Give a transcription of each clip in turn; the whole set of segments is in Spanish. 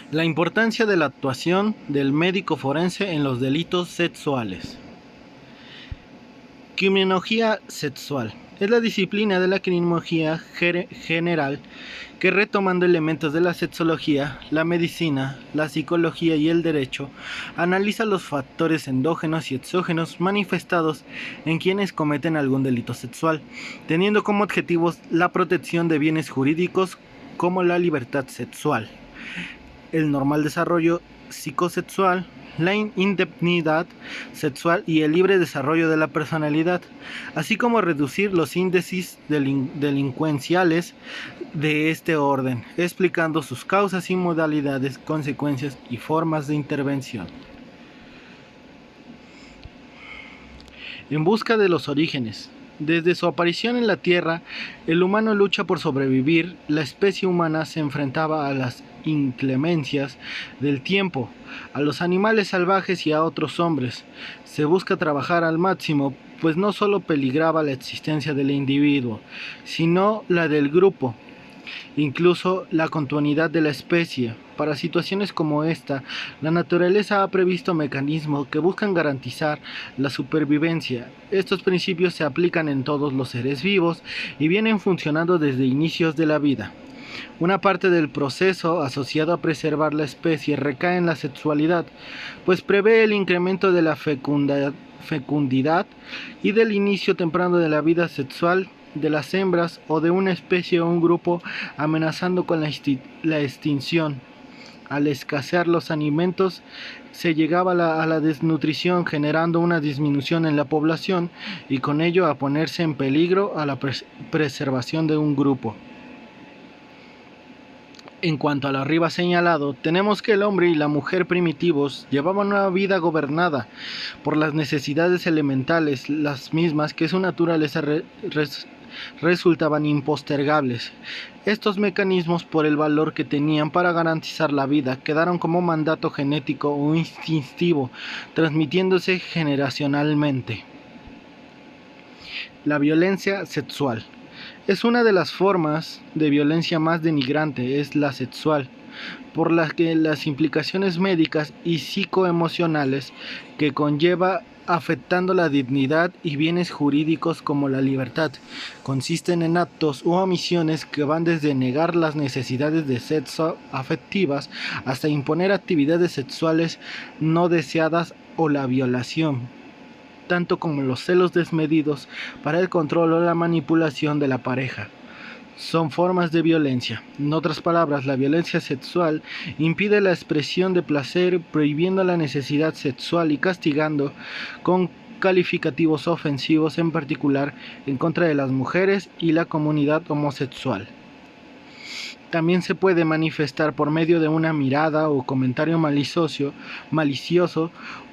La importancia de la actuación del médico forense en los delitos sexuales. Criminología sexual. Es la disciplina de la criminología general que, retomando elementos de la sexología, la medicina, la psicología y el derecho, analiza los factores endógenos y exógenos manifestados en quienes cometen algún delito sexual, teniendo como objetivos la protección de bienes jurídicos como la libertad sexual, el normal desarrollo psicosexual, la indemnidad sexual y el libre desarrollo de la personalidad, así como reducir los índices delincuenciales de este orden, explicando sus causas y modalidades, consecuencias y formas de intervención. En busca de los orígenes. Desde su aparición en la Tierra, el humano lucha por sobrevivir. La especie humana se enfrentaba a las inclemencias del tiempo, a los animales salvajes y a otros hombres. Se busca trabajar al máximo, pues no solo peligraba la existencia del individuo, sino la del grupo, incluso la continuidad de la especie. Para situaciones como esta, la naturaleza ha previsto mecanismos que buscan garantizar la supervivencia. Estos principios se aplican en todos los seres vivos y vienen funcionando desde inicios de la vida. Una parte del proceso asociado a preservar la especie recae en la sexualidad, pues prevé el incremento de la fecundidad y del inicio temprano de la vida sexual de las hembras o de una especie o un grupo, amenazando con la extinción. Al escasear los alimentos, se llegaba a la desnutrición, generando una disminución en la población y con ello a ponerse en peligro a la preservación de un grupo. En cuanto a lo arriba señalado, tenemos que el hombre y la mujer primitivos llevaban una vida gobernada por las necesidades elementales, las mismas que su naturaleza resultaban impostergables. Estos mecanismos, por el valor que tenían para garantizar la vida, quedaron como mandato genético o instintivo, transmitiéndose generacionalmente. La violencia sexual. Es una de las formas de violencia más denigrante, es la sexual, por las que las implicaciones médicas y psicoemocionales que conlleva, afectando la dignidad y bienes jurídicos como la libertad, consisten en actos u omisiones que van desde negar las necesidades de sexo afectivas hasta imponer actividades sexuales no deseadas o la violación, tanto como los celos desmedidos para el control o la manipulación de la pareja. Son formas de violencia. En otras palabras, la violencia sexual impide la expresión de placer, prohibiendo la necesidad sexual y castigando con calificativos ofensivos, en particular en contra de las mujeres y la comunidad homosexual. También se puede manifestar por medio de una mirada o comentario malicioso,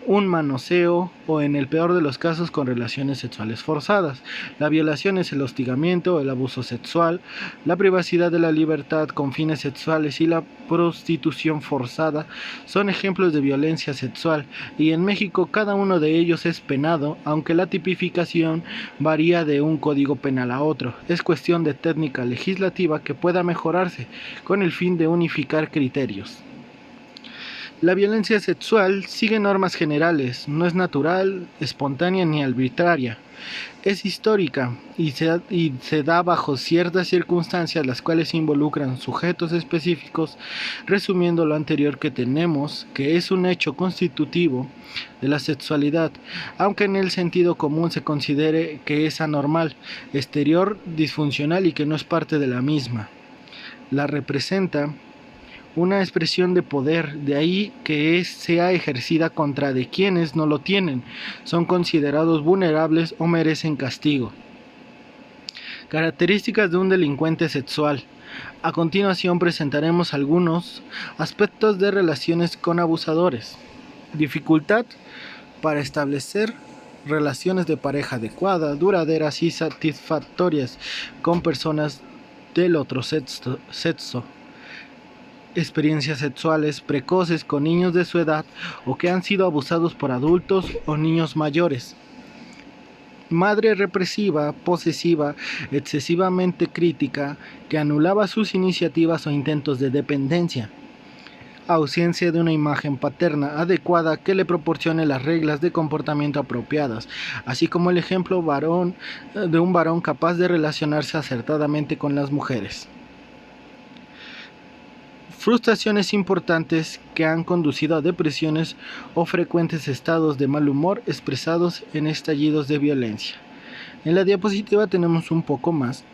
un manoseo o, en el peor de los casos, con relaciones sexuales forzadas. La violación es el hostigamiento, el abuso sexual, la privacidad de la libertad con fines sexuales y la prostitución forzada son ejemplos de violencia sexual, y en México cada uno de ellos es penado, aunque la tipificación varía de un código penal a otro. Es cuestión de técnica legislativa que pueda mejorarse con el fin de unificar criterios. La violencia sexual sigue normas generales, no es natural, espontánea ni arbitraria. Es histórica y se da bajo ciertas circunstancias, las cuales involucran sujetos específicos. Resumiendo lo anterior, que tenemos que es un hecho constitutivo de la sexualidad, aunque en el sentido común se considere que es anormal, exterior, disfuncional y que no es parte de la misma. La representa una expresión de poder, de ahí que sea ejercida contra de quienes no lo tienen, son considerados vulnerables o merecen castigo. Características de un delincuente sexual. A continuación presentaremos algunos aspectos de relaciones con abusadores. Dificultad para establecer relaciones de pareja adecuadas, duraderas y satisfactorias con personas del otro sexo. Experiencias sexuales precoces con niños de su edad o que han sido abusados por adultos o niños mayores. Madre represiva, posesiva, excesivamente crítica, que anulaba sus iniciativas o intentos de dependencia. ausencia de una imagen paterna adecuada que le proporcione las reglas de comportamiento apropiadas, así como el ejemplo de un varón capaz de relacionarse acertadamente con las mujeres. Frustraciones importantes que han conducido a depresiones o frecuentes estados de mal humor expresados en estallidos de violencia. En la diapositiva tenemos un poco más.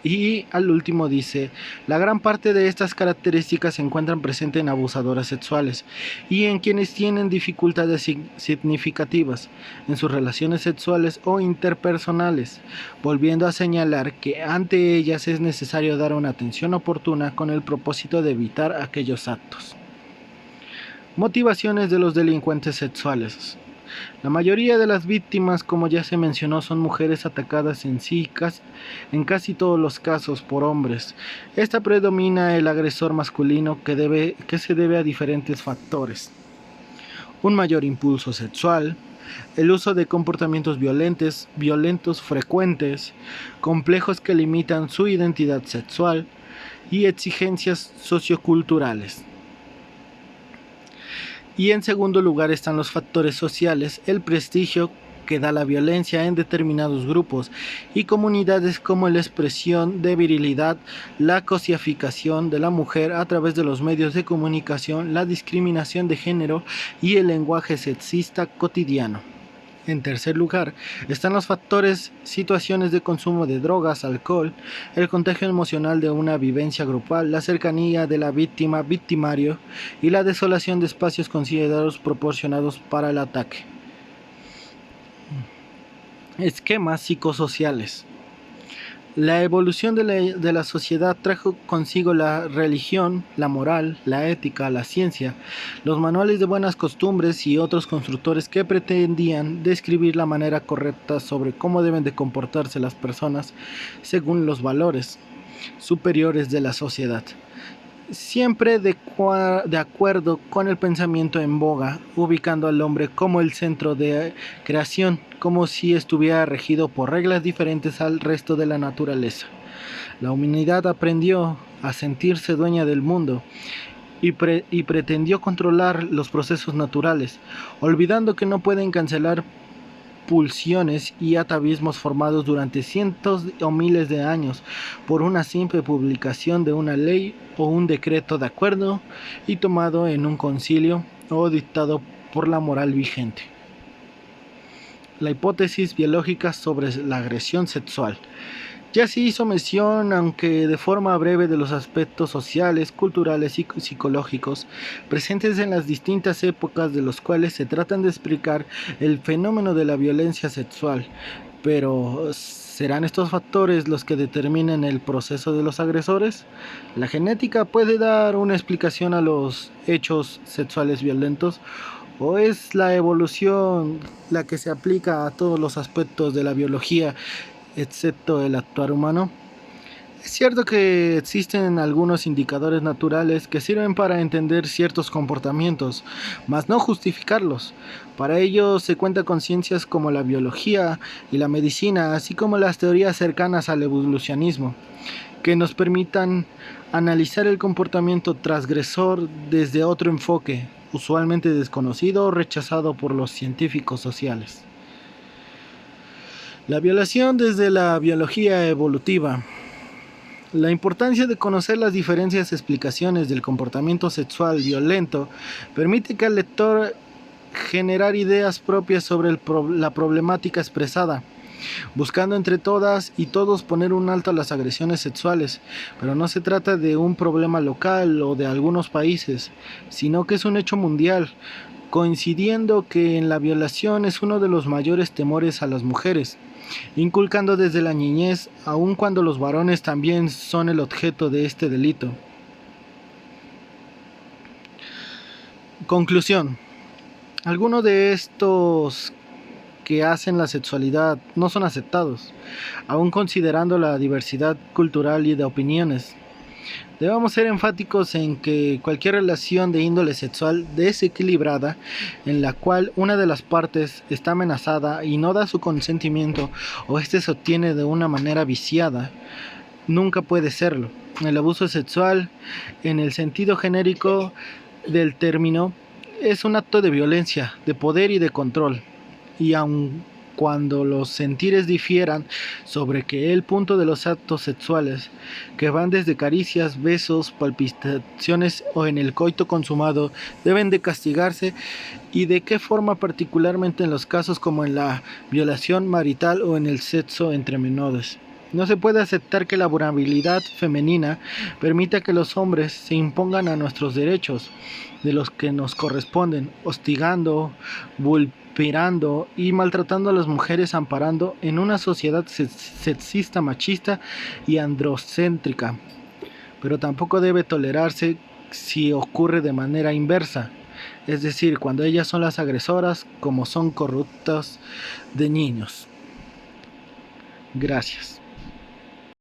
Y al último dice, la gran parte de estas características se encuentran presentes en abusadoras sexuales y en quienes tienen dificultades significativas en sus relaciones sexuales o interpersonales, volviendo a señalar que ante ellas es necesario dar una atención oportuna con el propósito de evitar aquellos actos. Motivaciones de los delincuentes sexuales. La mayoría de las víctimas, como ya se mencionó, son mujeres atacadas en casi todos los casos por hombres. Esta predomina el agresor masculino que se debe a diferentes factores. Un mayor impulso sexual, el uso de comportamientos violentos frecuentes, complejos que limitan su identidad sexual y exigencias socioculturales. Y en segundo lugar están los factores sociales, el prestigio que da la violencia en determinados grupos y comunidades como la expresión de virilidad, la cosificación de la mujer a través de los medios de comunicación, la discriminación de género y el lenguaje sexista cotidiano. En tercer lugar, están los factores, situaciones de consumo de drogas, alcohol, el contagio emocional de una vivencia grupal, la cercanía de la víctima-victimario y la desolación de espacios considerados proporcionados para el ataque. Esquemas psicosociales. La evolución de la sociedad trajo consigo la religión, la moral, la ética, la ciencia, los manuales de buenas costumbres y otros constructores que pretendían describir la manera correcta sobre cómo deben de comportarse las personas según los valores superiores de la sociedad. Siempre de acuerdo con el pensamiento en boga, ubicando al hombre como el centro de creación, como si estuviera regido por reglas diferentes al resto de la naturaleza. La humanidad aprendió a sentirse dueña del mundo y pretendió controlar los procesos naturales, olvidando que no pueden cancelar pulsiones y atavismos formados durante cientos o miles de años por una simple publicación de una ley o un decreto de acuerdo y tomado en un concilio o dictado por la moral vigente. La hipótesis biológica sobre la agresión sexual. Ya se hizo mención, aunque de forma breve, de los aspectos sociales, culturales y psicológicos presentes en las distintas épocas de los cuales se tratan de explicar el fenómeno de la violencia sexual. Pero, ¿serán estos factores los que determinen el proceso de los agresores? ¿La genética puede dar una explicación a los hechos sexuales violentos? ¿O es la evolución la que se aplica a todos los aspectos de la biología, excepto el actuar humano? Es cierto que existen algunos indicadores naturales que sirven para entender ciertos comportamientos, mas no justificarlos. Para ello se cuenta con ciencias como la biología y la medicina, así como las teorías cercanas al evolucionismo, que nos permitan analizar el comportamiento transgresor desde otro enfoque, usualmente desconocido o rechazado por los científicos sociales. La violación desde la biología evolutiva. La importancia de conocer las diferentes explicaciones del comportamiento sexual violento permite que al lector generar ideas propias sobre la problemática expresada, buscando entre todas y todos poner un alto a las agresiones sexuales, pero no se trata de un problema local o de algunos países, sino que es un hecho mundial, coincidiendo que en la violación es uno de los mayores temores a las mujeres, inculcando desde la niñez, aun cuando los varones también son el objeto de este delito. Conclusión. Algunos de estos que hacen la sexualidad no son aceptados, aun considerando la diversidad cultural y de opiniones. Debemos ser enfáticos en que cualquier relación de índole sexual desequilibrada, en la cual una de las partes está amenazada y no da su consentimiento o éste se obtiene de una manera viciada, nunca puede serlo. El abuso sexual, en el sentido genérico, del término, es un acto de violencia, de poder y de control, y aun cuando los sentires difieran sobre que el punto de los actos sexuales, que van desde caricias, besos, palpitaciones o en el coito consumado, deben de castigarse, y de qué forma, particularmente en los casos como en la violación marital o en el sexo entre menores. No se puede aceptar que la vulnerabilidad femenina permita que los hombres se impongan a nuestros derechos, de los que nos corresponden, hostigando, vulperando y maltratando a las mujeres, amparando en una sociedad sexista, machista y androcéntrica. Pero tampoco debe tolerarse si ocurre de manera inversa, es decir, cuando ellas son las agresoras, como son corruptas de niños. Gracias.